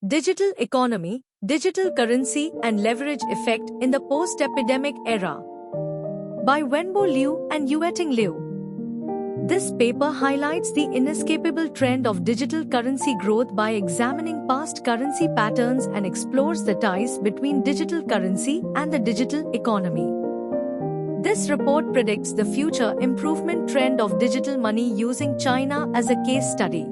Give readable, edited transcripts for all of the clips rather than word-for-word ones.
Digital economy, digital currency and leverage effect in the post-epidemic era. By Wenbo Liu and Yueting Liu. This paper highlights the inescapable trend of digital currency growth by examining past currency patterns and explores the ties between digital currency and the digital economy. This report predicts the future improvement trend of digital money using China as a case study.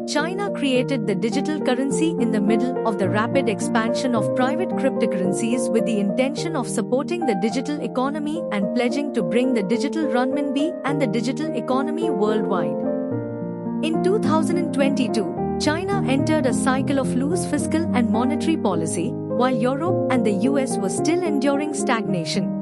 China created the digital currency in the middle of the rapid expansion of private cryptocurrencies with the intention of supporting the digital economy and pledging to bring the digital renminbi and the digital economy worldwide. In 2022, China entered a cycle of loose fiscal and monetary policy, while Europe and the US were still enduring stagnation.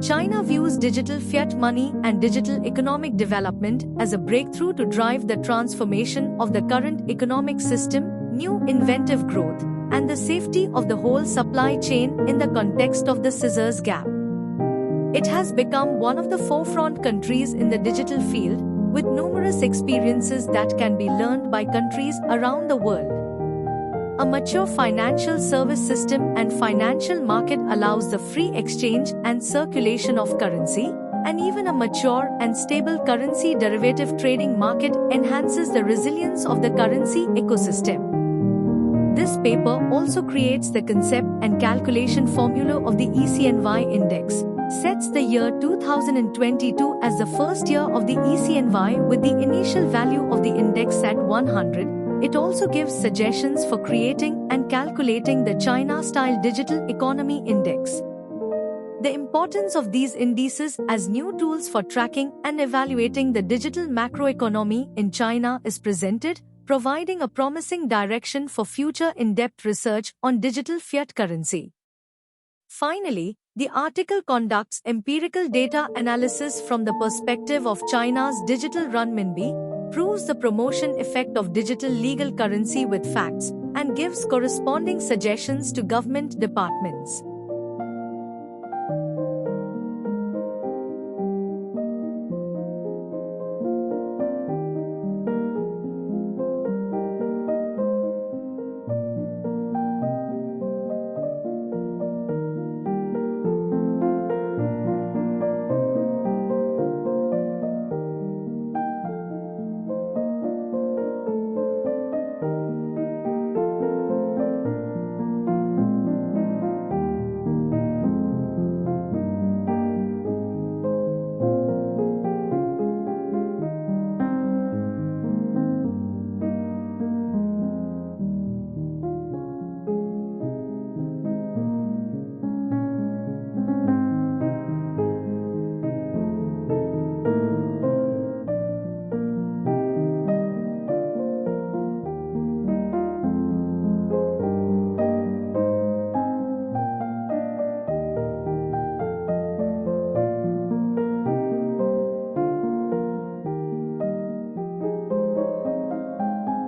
China views digital fiat money and digital economic development as a breakthrough to drive the transformation of the current economic system, new inventive growth, and the safety of the whole supply chain in the context of the scissors gap. It has become one of the forefront countries in the digital field, with numerous experiences that can be learned by countries around the world. A mature financial service system and financial market allows the free exchange and circulation of currency, and even a mature and stable currency derivative trading market enhances the resilience of the currency ecosystem. This paper also creates the concept and calculation formula of the ECNY index, sets the year 2022 as the first year of the ECNY with the initial value of the index at 100. It also gives suggestions for creating and calculating the China-style digital economy index. The importance of these indices as new tools for tracking and evaluating the digital macroeconomy in China is presented, providing a promising direction for future in-depth research on digital fiat currency. Finally, the article conducts empirical data analysis from the perspective of China's digital renminbi, proves the promotion effect of digital legal currency with facts, and gives corresponding suggestions to government departments.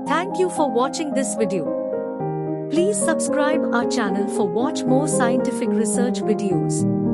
Thank you for watching this video. Please subscribe our channel for watch more scientific research videos.